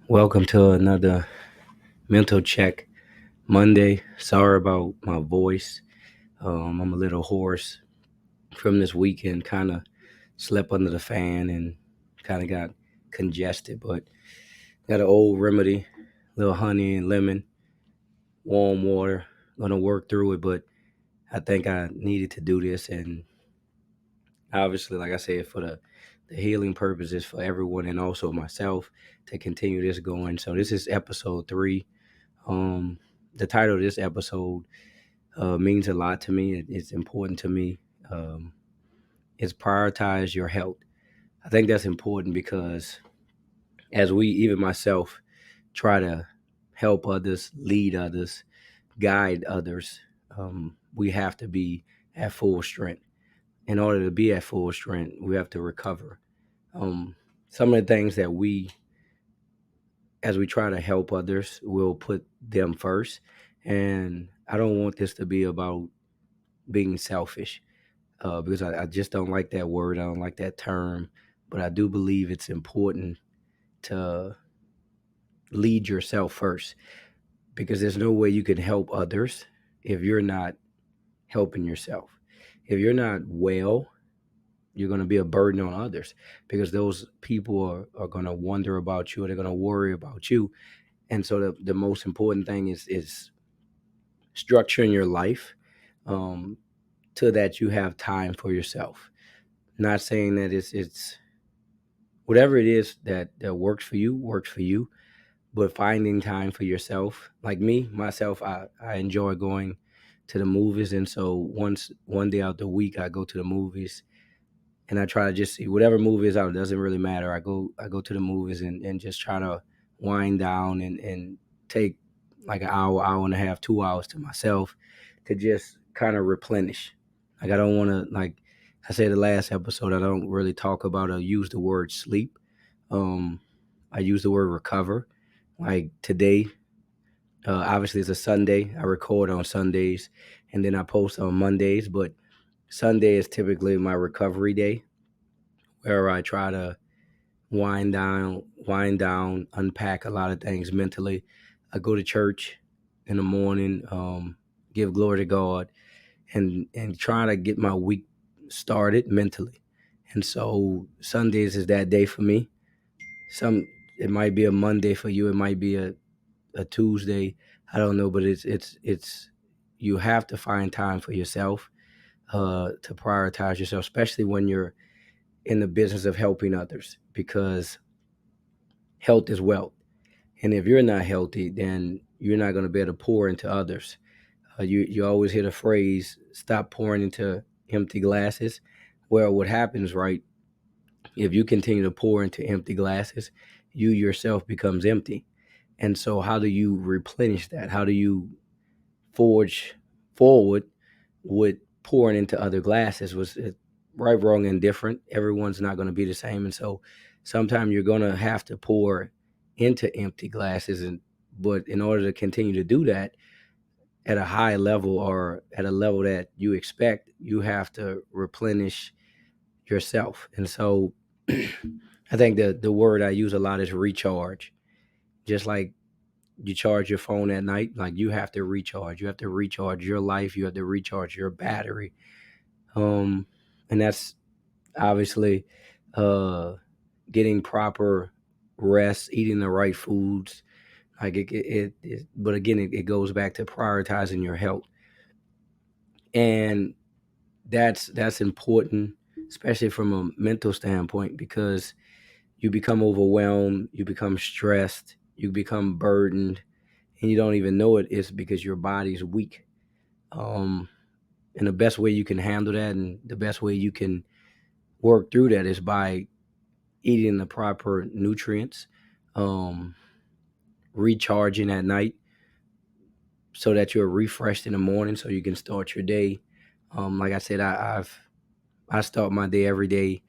Welcome to another mental check Monday. Sorry about my voice. I'm a little hoarse from this weekend. Kind of slept under the fan and kind of got congested, but got an old remedy, little honey and lemon, warm water. Gonna work through it, but I think I needed to do this, and obviously, like I said, for the healing purposes for everyone and also myself to continue this going. So this is episode 3. Um, the title of this episode means a lot to me. It's important to me. Um, it's prioritize your health. I think that's important because as we, even myself, try to help others, lead others, guide others, we have to be at full strength. In order to be at full strength, we have to recover. Um, some of the things that as we try to help others, we'll put them first. And I don't want this to be about being selfish because I just don't like that word. I don't like that term. But I do believe it's important to lead yourself first because there's no way you can help others if you're not helping yourself. If you're not well, you're going to be a burden on others because those people are going to wonder about you, or they're going to worry about you. And so the most important thing is structuring your life um, to that you have time for yourself. Not saying that it's whatever it is that works for you, but finding time for yourself. Like me, myself, I enjoy going to the movies, and so one day out the week I go to the movies and I try to just see whatever movie is out. It doesn't really matter. I go to the movies and just try to wind down and take like an hour and a half, 2 hours to myself to just kind of replenish. Like I don't want to, like I said the last episode, I don't really talk about or use the word sleep. Um, I use the word recover. Like today, obviously it's a Sunday. I record on Sundays and then I post on Mondays, but Sunday is typically my recovery day where I try to wind down, unpack a lot of things mentally. I go to church in the morning, give glory to God, and try to get my week started mentally. And so Sundays is that day for me. Some it might be a Monday for you, it might be a Tuesday. I don't know, but it's you have to find time for yourself, to prioritize yourself, especially when you're in the business of helping others, because health is wealth. And if you're not healthy, then you're not going to be able to pour into others. You always hear the phrase, stop pouring into empty glasses. Well, what happens, right, if you continue to pour into empty glasses, you yourself becomes empty. And so how do you replenish that? How do you forge forward with pouring into other glasses? Was it right, wrong, and different? Everyone's not going to be the same. And so sometimes you're going to have to pour into empty glasses. But in order to continue to do that at a high level or at a level that you expect, you have to replenish yourself. And so I think the word I use a lot is recharge. Just like you charge your phone at night, like you have to recharge. You have to recharge your life. You have to recharge your battery. Um, and that's obviously uh, getting proper rest, eating the right foods. Like but again, it goes back to prioritizing your health, and that's important, especially from a mental standpoint, because you become overwhelmed, you become stressed, you become burdened, and you don't even know it is because your body's weak. Um, and the best way you can handle that and the best way you can work through that is by eating the proper nutrients, um, recharging at night so that you're refreshed in the morning so you can start your day. Like I said, I start my day every day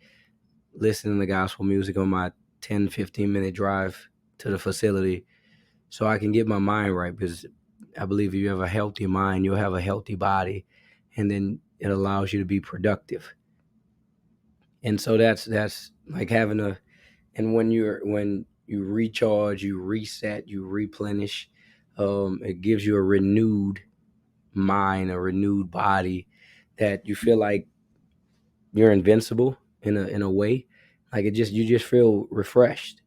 listening to gospel music on my 10-15 minute drive to the facility so I can get my mind right, because I believe if you have a healthy mind, you'll have a healthy body, and then it allows you to be productive. And so that's like having a and when you recharge, you reset, you replenish. It gives you a renewed mind, a renewed body, that you feel like you're invincible in a way. Like it just, you just feel refreshed.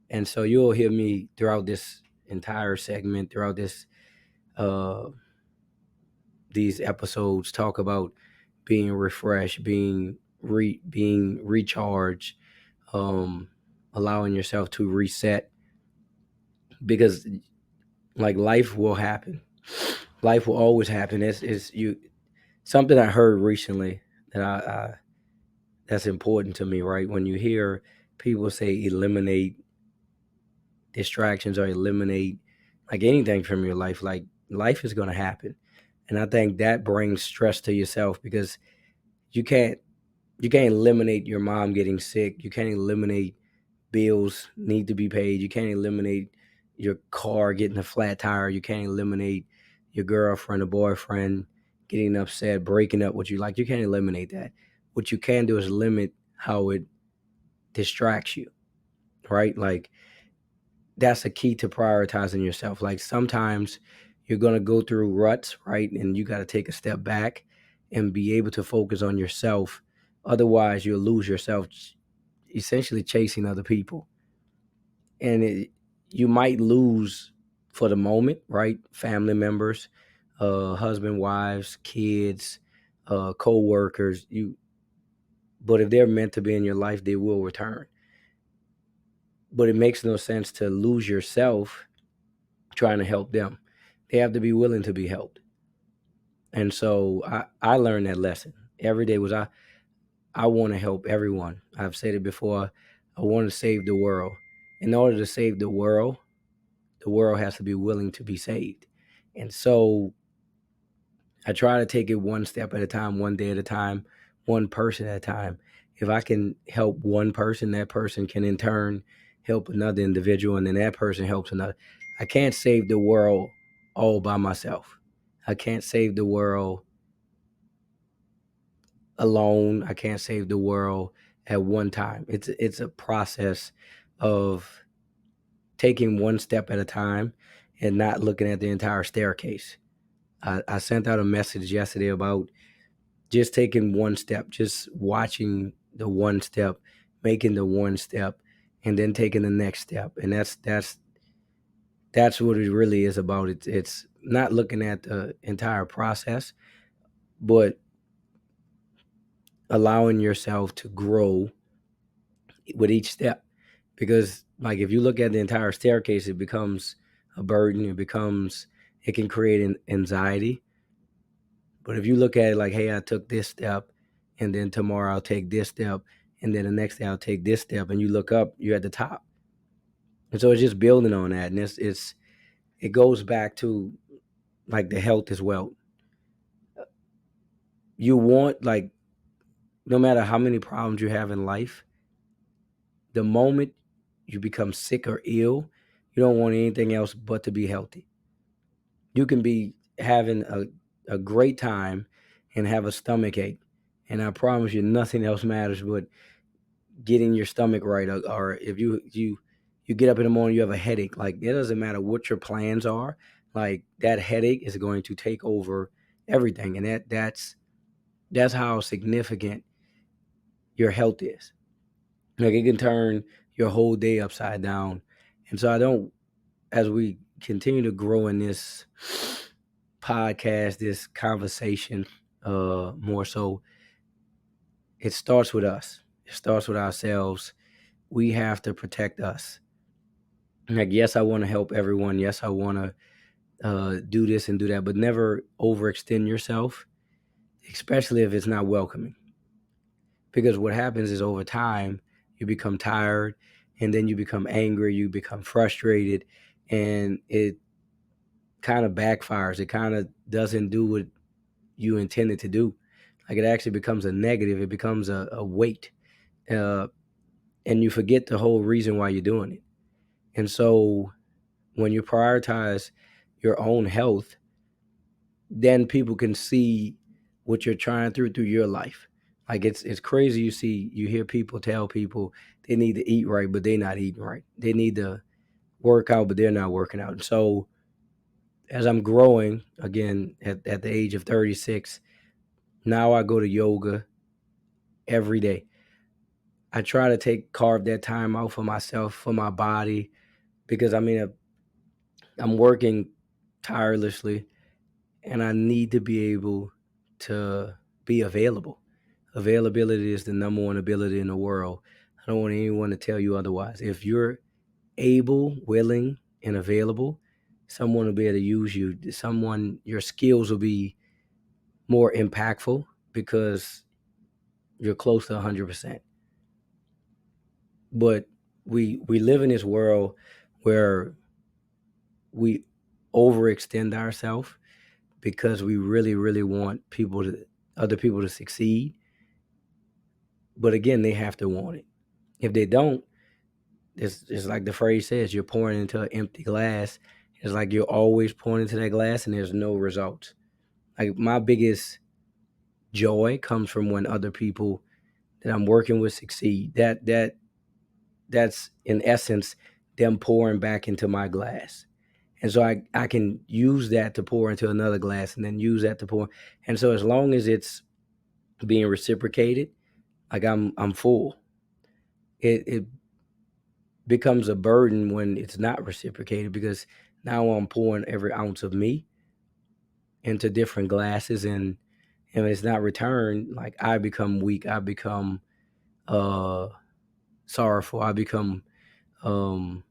And so you'll hear me throughout this entire segment, throughout this uh these episodes, talk about being refreshed, being recharged, um allowing yourself to reset, because like life will happen. Life will always happen. It's you something I heard recently that I that's important to me, right? When you hear people say eliminate distractions or eliminate like anything from your life, like life is going to happen. And I think that brings stress to yourself, because you can't you can't eliminate your mom getting sick. You can't eliminate bills need to be paid. You can't eliminate your car getting a flat tire. You can't eliminate your girlfriend or boyfriend getting upset, breaking up with you. Like you can't eliminate that. What you can do is limit how it distracts you, right? Like that's a key to prioritizing yourself. Like sometimes you're gonna go through ruts, right? And you gotta take a step back and be able to focus on yourself. Otherwise, you'll lose yourself essentially chasing other people. And you might lose for the moment, right? Family members, husband, wives, kids, co-workers. But if they're meant to be in your life, they will return. But it makes no sense to lose yourself trying to help them. They have to be willing to be helped. And so I learned that lesson. Every day was I want to help everyone. I've said it before. I want to save the world. In order to save the world has to be willing to be saved. And so I try to take it one step at a time, one day at a time, one person at a time. If I can help one person, that person can in turn help another individual, and then that person helps another. I can't save the world all by myself. I can't save the world alone. I can't save the world at one time. It's a process of taking one step at a time and not looking at the entire staircase. I sent out a message yesterday about just taking one step, just watching the one step, making the one step, and then taking the next step. And that's what it really is about. It's not looking at the entire process, but allowing yourself to grow with each step. Because like if you look at the entire staircase, it becomes a burden. It can create an anxiety. But if you look at it like, hey, I took this step, and then tomorrow I'll take this step, and then the next day I'll take this step, and you look up, you're at the top. And so it's just building on that, and it goes back to like the health as well. You want like no matter how many problems you have in life, the moment you become sick or ill, you don't want anything else but to be healthy. You can be having a great time and have a stomach ache, and I promise you, nothing else matters but getting your stomach right. Or if you get up in the morning, you have a headache. Like it doesn't matter what your plans are. Like that headache is going to take over everything, and that's how significant your health is. Like it can turn your whole day upside down. And so I don't, as we continue to grow in this podcast, this conversation, more so, it starts with us. It starts with ourselves. We have to protect us. Like, yes, I want to help everyone. Yes, I want to do this and do that, but never overextend yourself, especially if it's not welcoming. Because what happens is over time, you become tired, and then you become angry, you become frustrated, and it kind of backfires. It kind of doesn't do what you intended to do. Like it actually becomes a negative, it becomes a weight. Uh, and you forget the whole reason why you're doing it. And so when you prioritize your own health, then people can see what you're trying through your life. Like it's crazy. You hear people tell people they need to eat right, but they're not eating right. They need to work out, but they're not working out. And so as I'm growing again at the age of 36, now I go to yoga every day. I try to carve that time out for myself, for my body, because I'm working tirelessly and I need to be able to be available. Availability is the number one ability in the world. I don't want anyone to tell you otherwise. If you're able, willing, and available, someone will be able to use you. Your skills will be more impactful because you're close to 100%. But we live in this world where we overextend ourselves because we really, really want other people to succeed. But again, they have to want it. If they don't, it's like the phrase says, you're pouring into an empty glass. It's like you're always pouring into that glass and there's no results. Like my biggest joy comes from when other people that I'm working with succeed. That's in essence them pouring back into my glass. And so I can use that to pour into another glass and then use that to pour. And so as long as it's being reciprocated, like I'm full. It becomes a burden when it's not reciprocated because now I'm pouring every ounce of me into different glasses and it's not returned, like I become weak, I become uh sorrowful, I become um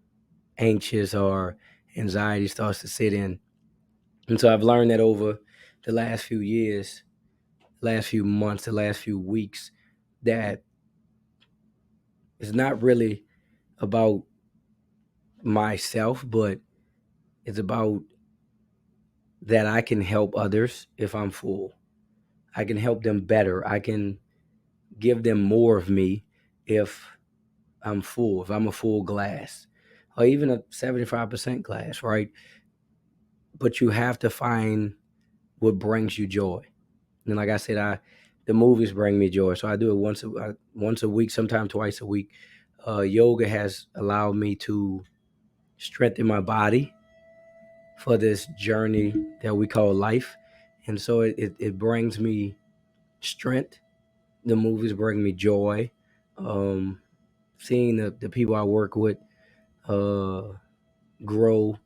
anxious, or anxiety starts to sit in. And so I've learned that over the last few years, last few months, the last few weeks, that it's not really about myself, but it's about that I can help others if I'm full. I can help them better. I can give them more of me if I'm full, if I'm a full glass, or even a 75% glass, right? But you have to find what brings you joy. And like I said, the movies bring me joy, so I do it once a week, sometimes twice a week. Yoga has allowed me to strengthen my body for this journey that we call life, and so it brings me strength. The movies bring me joy. Um, Seeing the people I work with uh, grow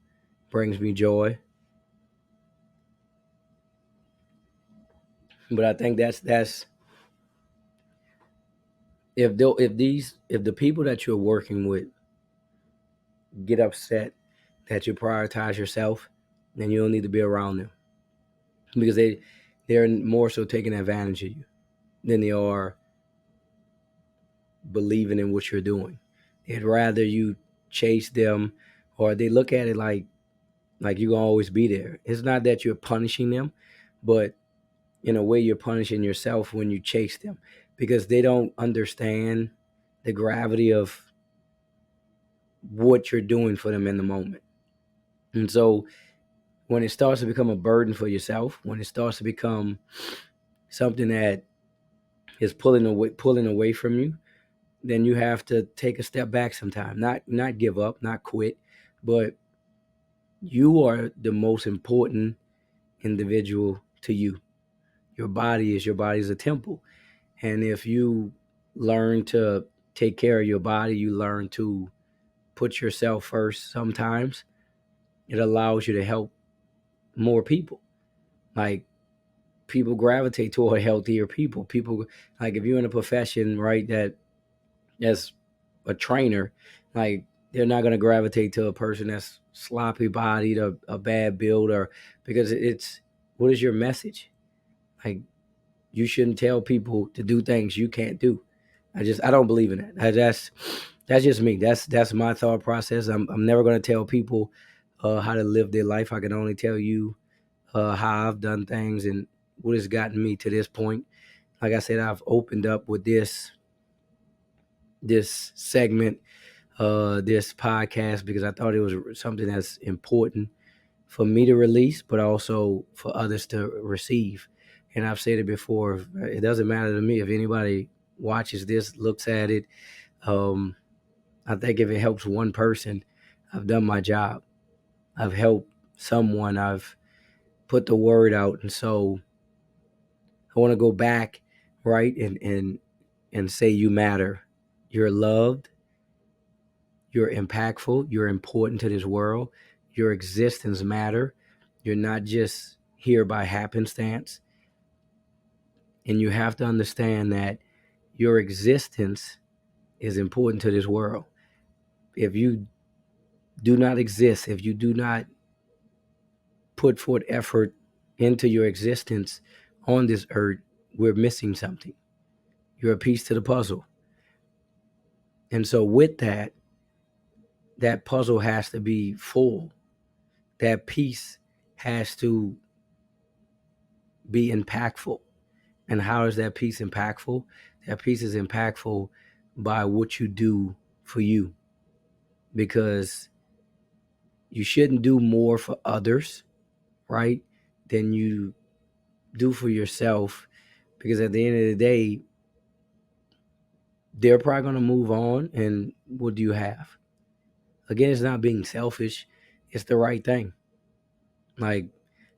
brings me joy. But I think that's if the people that you're working with get upset that you prioritize yourself, then you don't need to be around them because they're more so taking advantage of you than they are believing in what you're doing. They'd rather you chase them, or they look at it like you're gonna always be there. It's not that you're punishing them, but in a way you're punishing yourself when you chase them because they don't understand the gravity of what you're doing for them in the moment. And so when it starts to become a burden for yourself, when it starts to become something that is pulling away from you, then you have to take a step back sometime. Not give up, not quit, but you are the most important individual to you. Your body's a temple. And if you learn to take care of your body, you learn to put yourself first sometimes, it allows you to help more people. Like people gravitate toward healthier people. People like if you're in a profession, right, that's a trainer, like they're not gonna gravitate to a person that's sloppy bodied or a bad build or because it's what is your message? Like you shouldn't tell people to do things you can't do. I don't believe in that. That's just me. That's my thought process. I'm never gonna tell people how to live their life. I can only tell you how I've done things and what has gotten me to this point. Like I said, I've opened up with this segment, this podcast, because I thought it was something that's important for me to release, but also for others to receive. And I've said it before, it doesn't matter to me if anybody watches this, looks at it, I think if it helps one person, I've done my job. I've helped someone. I've put the word out. And so I want to go back, right, and say you matter. You're loved. You're impactful. You're important to this world. Your existence matter. You're not just here by happenstance. And you have to understand that your existence is important to this world. If you do not exist, if you do not put forth effort into your existence on this earth, we're missing something. You're a piece to the puzzle. And so with that, that puzzle has to be full. That piece has to be impactful. And how is that piece impactful? That piece is impactful by what you do for you. Because you shouldn't do more for others, right, than you do for yourself. Because at the end of the day, they're probably going to move on. And what do you have? Again, it's not being selfish. It's the right thing. Like,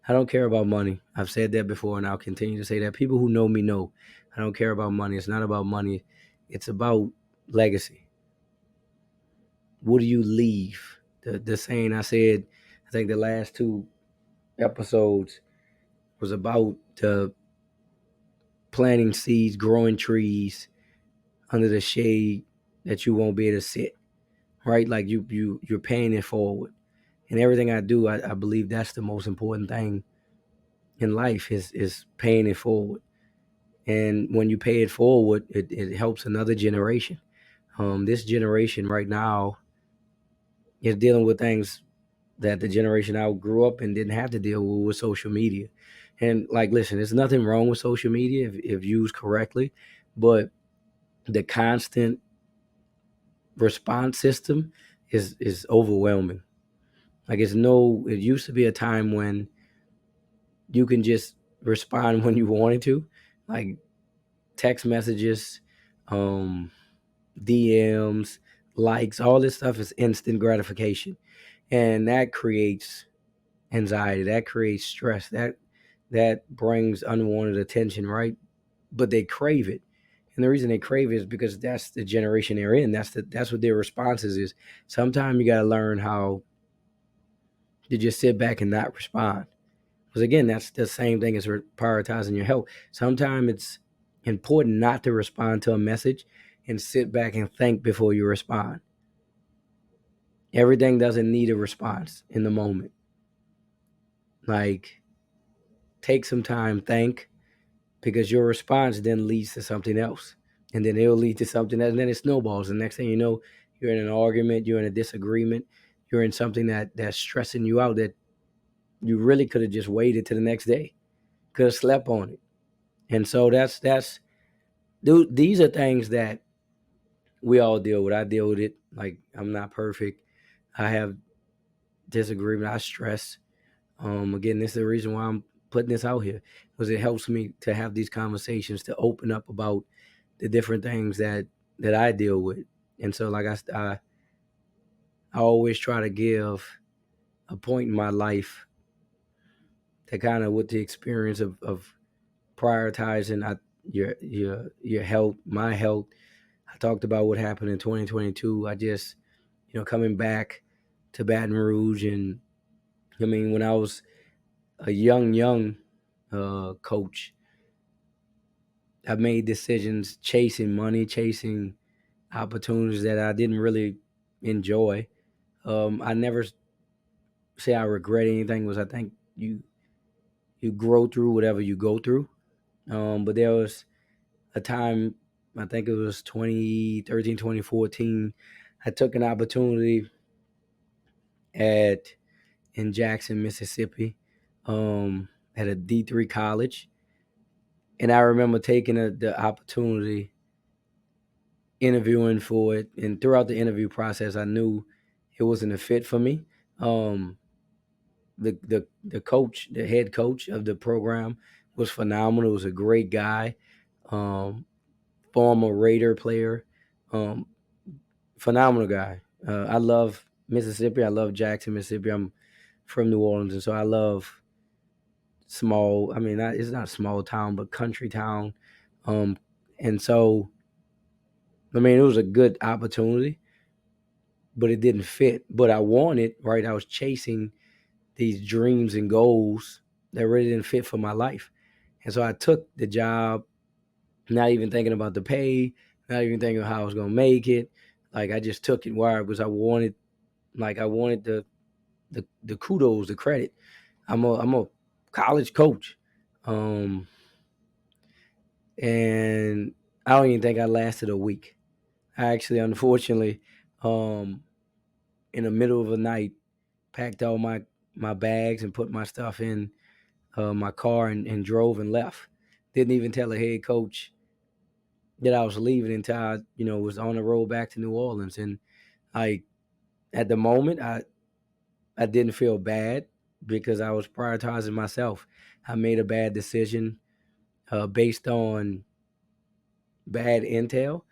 I don't care about money. I've said that before, and I'll continue to say that. People who know me know I don't care about money. It's not about money. It's about legacy. What do you leave? The saying I said, I think the last two episodes was about planting seeds, growing trees under the shade that you won't be able to sit. Right? Like you're paying it forward. And everything I do, I believe that's the most important thing in life is paying it forward. And when you pay it forward, it helps another generation. This generation right now is dealing with things that the generation I grew up and didn't have to deal with social media. And like, listen, there's nothing wrong with social media if used correctly, but the constant response system is overwhelming. Like it used to be a time when you can just respond when you wanted to, like text messages, um, DMs, likes, all this stuff is instant gratification. And that creates anxiety, that creates stress, that brings unwanted attention, right? But they crave it. And the reason they crave it is because that's the generation they're in. That's what their responses is. Sometimes you gotta learn how to just sit back and not respond. Because again, that's the same thing as prioritizing your health. Sometimes it's important not to respond to a message and sit back and think before you respond. Everything doesn't need a response in the moment. Like, take some time, think, because your response then leads to something else. And then it'll lead to something else. And then it snowballs. And next thing you know, you're in an argument, you're in a disagreement, you're in something that's stressing you out that you really could have just waited to the next day, could have slept on it. And so these are things that we all deal with. I deal with it. Like, I'm not perfect. I have disagreement. I stress. Again, this is the reason why I'm putting this out here, because it helps me to have these conversations, to open up about the different things that I deal with. And so, like I always try to give a point in my life to kind of, with the experience of prioritizing your health, my health. I talked about what happened in 2022. I just, coming back to Baton Rouge, and I mean, when I was a young coach, I made decisions chasing money, chasing opportunities that I didn't really enjoy. I never say I regret anything. Was I think you grow through whatever you go through. But there was a time, I think it was 2013, 2014. I took an opportunity at in Jackson, Mississippi, at a D3 college. And I remember taking the opportunity, interviewing for it. And throughout the interview process, I knew it wasn't a fit for me. Um, the coach, the head coach of the program, was phenomenal. It was a great guy, um, former Raider player. Um, Phenomenal guy. I love Mississippi. I love Jackson, Mississippi. I'm from New Orleans, and so I love small. I mean, it's not a small town, but country town. Um, and so, I mean, it was a good opportunity, but it didn't fit. But I wanted, right? I was chasing these dreams and goals that really didn't fit for my life. And so I took the job, not even thinking about the pay, not even thinking how I was gonna make it. Like I just took it where it was. I wanted the kudos, the credit. I'm a college coach, um, and I don't even think I lasted a week. I actually, unfortunately, um, in the middle of the night, packed all my bags and put my stuff in my car and drove and left. Didn't even tell the head coach that I was leaving until I, was on the road back to New Orleans. And I, at the moment, I didn't feel bad because I was prioritizing myself. I made a bad decision based on bad intel,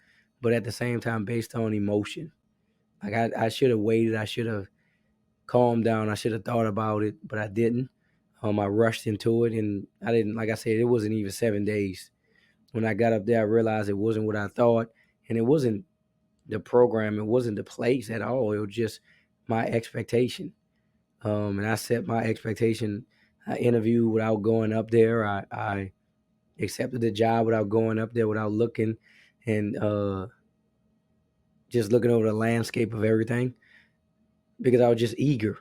but at the same time based on emotion. Like I should have waited. I should have calmed down. I should have thought about it, but I didn't. I rushed into it, and I didn't. Like I said, it wasn't even 7 days. When I got up there, I realized it wasn't what I thought, and it wasn't the program. It wasn't the place at all. It was just my expectation. And I set my expectation. I interviewed without going up there. I accepted the job without going up there, without looking, and just looking over the landscape of everything because I was just eager.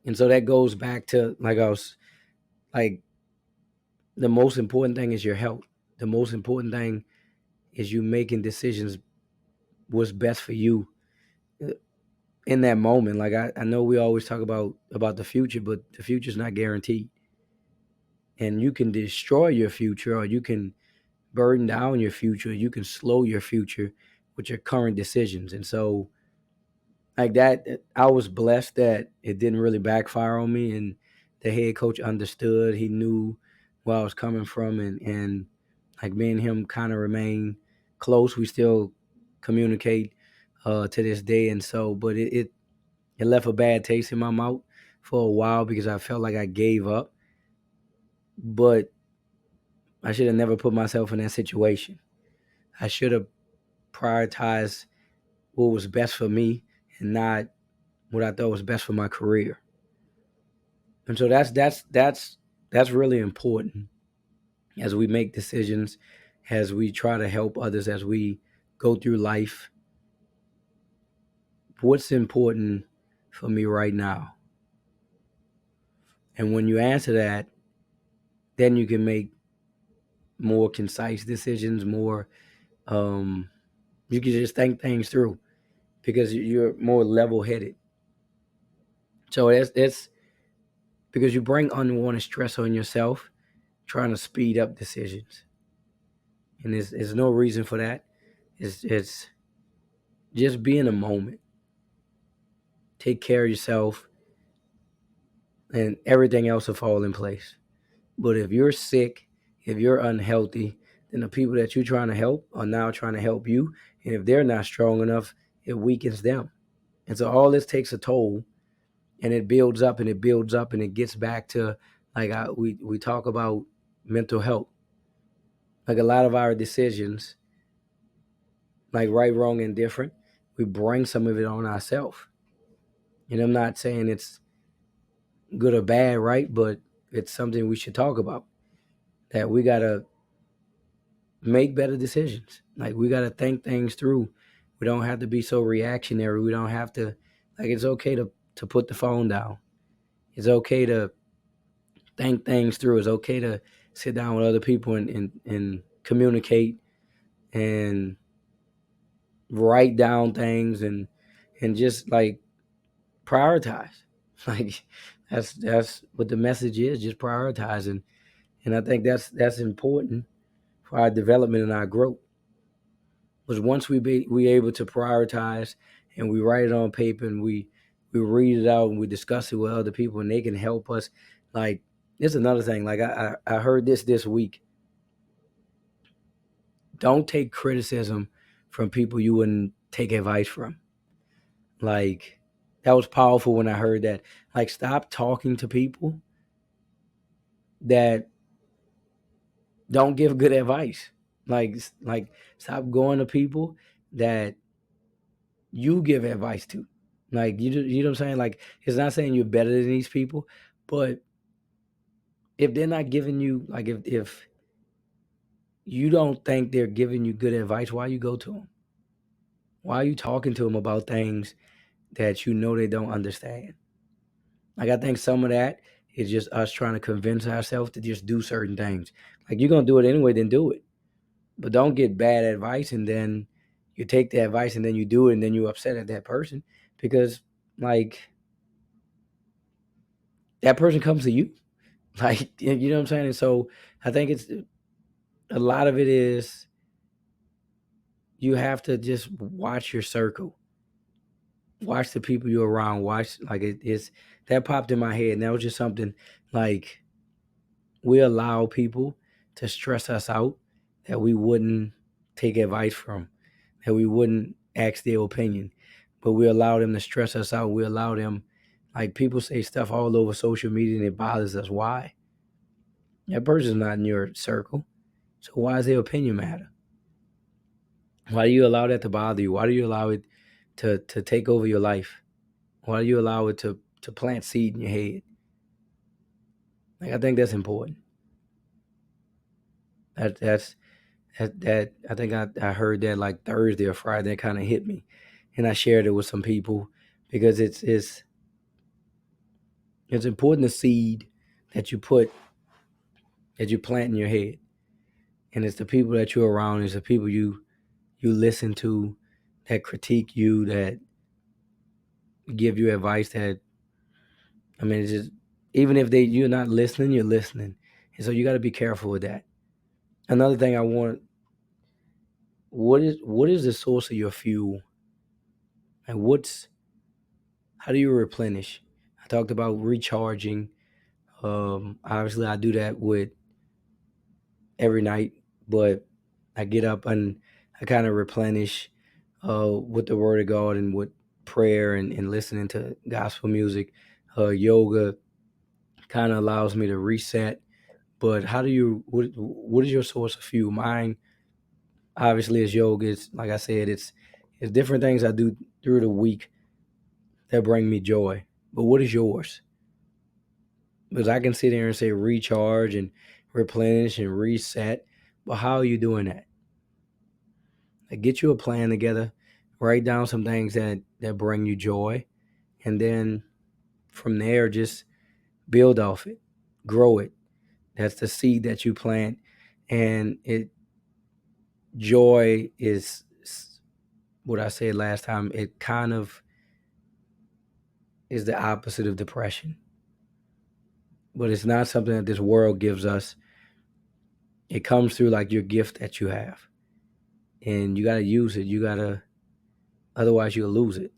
And so that goes back to like I was like the most important thing is your health. The most important thing is you making decisions what's best for you in that moment. Like I know we always talk about the future, but the future's not guaranteed. And you can destroy your future or you can burden down your future, you can slow your future with your current decisions. And so like that, I was blessed that it didn't really backfire on me and the head coach understood. He knew where I was coming from and like me and him kind of remain close. We still communicate to this day. And so, but it left a bad taste in my mouth for a while because I felt like I gave up. But I should have never put myself in that situation. I should have prioritized what was best for me and not what I thought was best for my career. And so that's really important as we make decisions, as we try to help others, as we go through life. What's important for me right now? And when you answer that, then you can make more concise decisions, more you can just think things through because you're more level headed. So that's because you bring unwanted stress on yourself, trying to speed up decisions, and there's no reason for that. It's just be in a moment, take care of yourself, and everything else will fall in place. But if you're sick, if you're unhealthy, then the people that you're trying to help are now trying to help you, and if they're not strong enough, it weakens them. And so all this takes a toll, and it builds up and it builds up, and it gets back to like we talk about mental health. Like a lot of our decisions, like right, wrong, and different, we bring some of it on ourselves. And I'm not saying it's good or bad, right? But it's something we should talk about. That we gotta make better decisions. Like we gotta think things through. We don't have to be so reactionary. We don't have to like it's okay to put the phone down. It's okay to think things through. It's okay to sit down with other people and communicate and write down things and just like prioritize. Like that's what the message is, just prioritizing. And I think that's important for our development and our growth. Was once we able to prioritize and we write it on paper and we read it out and we discuss it with other people and they can help us. Like it's another thing. Like I heard this week. Don't take criticism from people you wouldn't take advice from. Like, that was powerful when I heard that. Like, stop talking to people that don't give good advice. Like stop going to people that you give advice to. Like, you know what I'm saying? Like, it's not saying you're better than these people, but if they're not giving you, like, if you don't think they're giving you good advice, why you go to them? Why are you talking to them about things that you know they don't understand? Like, I think some of that is just us trying to convince ourselves to just do certain things. Like, you're gonna do it anyway, then do it. But don't get bad advice and then you take the advice and then you do it and then you upset at that person because, like, that person comes to you. Like, you know what I'm saying? And so I think it's a lot of it is you have to just watch your circle, watch the people you're around, watch, like, it's that popped in my head. And that was just something, like, we allow people to stress us out that we wouldn't take advice from, that we wouldn't ask their opinion, but we allow them to stress us out. We allow them, like, people say stuff all over social media and it bothers us. Why? That person's not in your circle. So why does their opinion matter? Why do you allow that to bother you? Why do you allow it to take over your life? Why do you allow it to plant seed in your head? Like, I think that's important. That's that I think I heard that like Thursday or Friday. It kind of hit me, and I shared it with some people because it's important, the seed that you put, that you plant in your head, and it's the people that you're around. It's the people you listen to, that critique you, that give you advice. That, I mean, it's just, even if you're not listening, you're listening, and so you got to be careful with that. Another thing I want, what is the source of your fuel, and how do you replenish? I talked about recharging. Obviously, I do that with every night, but I get up and I kind of replenish with the Word of God and with prayer and listening to gospel music. Yoga kind of allows me to reset. But how do you? What is your source of fuel? Mine obviously is yoga. It's like I said, it's different things I do through the week that bring me joy. But what is yours? Because I can sit here and say recharge and replenish and reset, but how are you doing that? Like, get you a plan together, write down some things that bring you joy, and then from there just build off it, grow it. That's the seed that you plant, and joy is what I said last time. It kind of is the opposite of depression, but it's not something that this world gives us. It comes through like your gift that you have, and you got to use it. You got to, otherwise you'll lose it.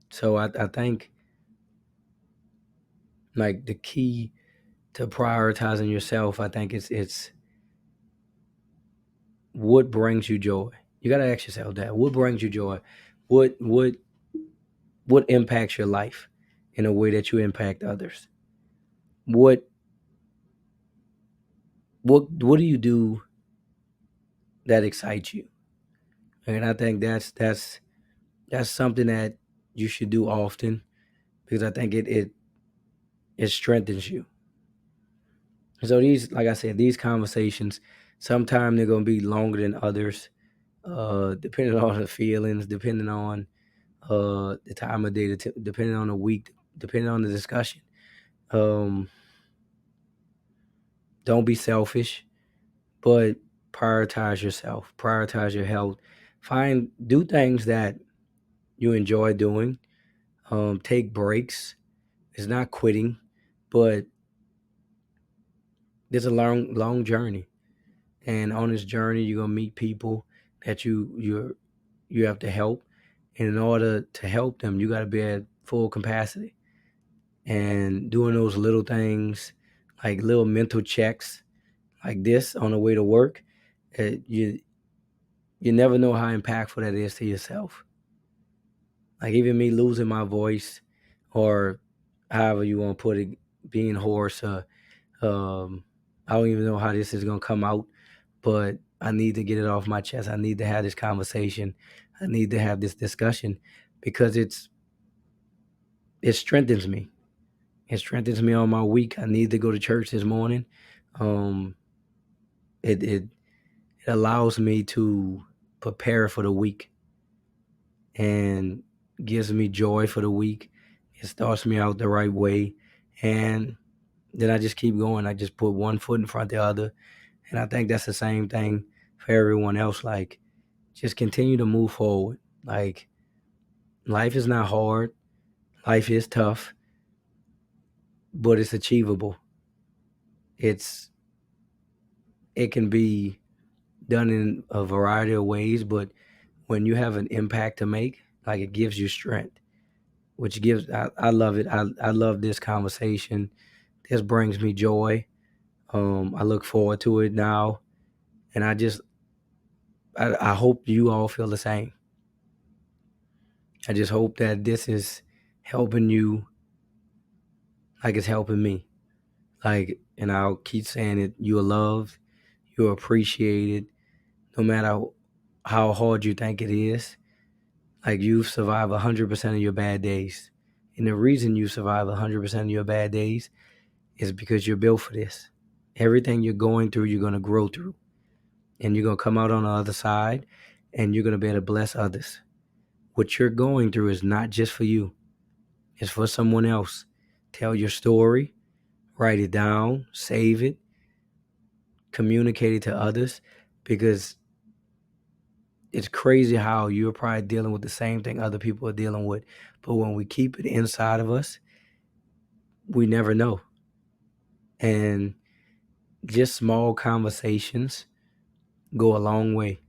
So I think, like, the key to prioritizing yourself, I think it's what brings you joy. You got to ask yourself that. What brings you joy? What impacts your life in a way that you impact others? What what do you do that excites you? And I think that's something that you should do often, because I think it strengthens you. So these, like I said, these conversations, sometimes they're gonna be longer than others, depending on the feelings, depending on the time of day, depending on the week, depending on the discussion. Um, don't be selfish, but prioritize yourself, prioritize your health. Do things that you enjoy doing. Take breaks. It's not quitting, but there's a long journey, and on this journey, you're gonna meet people that you have to help, and in order to help them, you got to be at full capacity. And doing those little things, like little mental checks, like this on the way to work, you never know how impactful that is to yourself. Like even me losing my voice, or however you want to put it, being hoarse. I don't even know how this is gonna come out, but I need to get it off my chest. I need to have this conversation. I need to have this discussion because it strengthens me. It strengthens me on my week. I need to go to church this morning. Um, it allows me to prepare for the week and gives me joy for the week. It starts me out the right way, and then I just keep going. I just put one foot in front of the other, and I think that's the same thing for everyone else. Like, just continue to move forward. Like, life is not hard. Life is tough, but it's achievable. It's it can be done in a variety of ways, but when you have an impact to make, like it gives you strength, which gives I love it. I love this conversation. This brings me joy. I look forward to it now, and I hope you all feel the same. I just hope that this is helping you like it's helping me. Like, and I'll keep saying it, you are loved, you're appreciated, no matter how hard you think it is. Like, you've survived 100% of your bad days. And the reason you survive 100% of your bad days is because you're built for this. Everything you're going through, you're going to grow through. And you're going to come out on the other side, and you're going to be able to bless others. What you're going through is not just for you, it's for someone else. Tell your story, write it down, save it, communicate it to others, because it's crazy how you're probably dealing with the same thing other people are dealing with. But when we keep it inside of us, we never know. And just small conversations go a long way.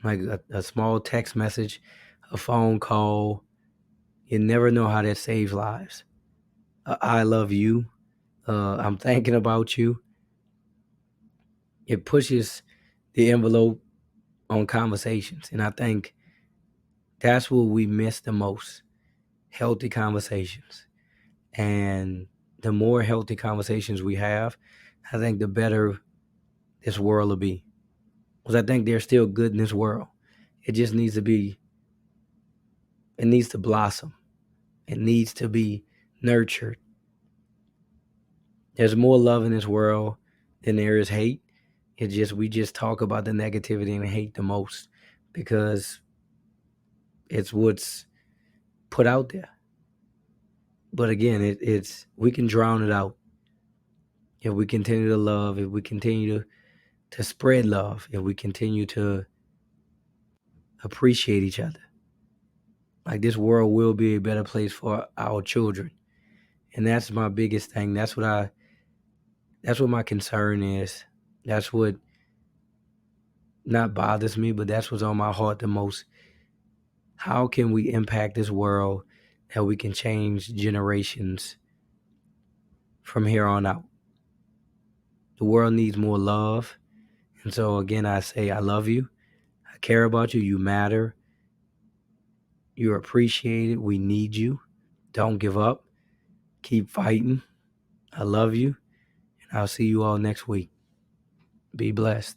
Like a small text message, a phone call, you never know how that saves lives. I love you. I'm thinking about you. It pushes the envelope on conversations. And I think that's what we miss the most, healthy conversations. And the more healthy conversations we have, I think the better this world will be. Because I think there's still good in this world. It just needs to be, it needs to blossom. It needs to be nurtured. There's more love in this world than there is hate. We just talk about the negativity and hate the most because it's what's put out there. But again, it's we can drown it out if we continue to love, if we continue to spread love, if we continue to appreciate each other. Like, this world will be a better place for our children. And that's my biggest thing. That's what my concern is. That's what not bothers me, but that's what's on my heart the most. How can we impact this world that we can change generations from here on out? The world needs more love. And so again, I say I love you. I care about you. You matter. You're appreciated. We need you. Don't give up. Keep fighting. I love you. And I'll see you all next week. Be blessed.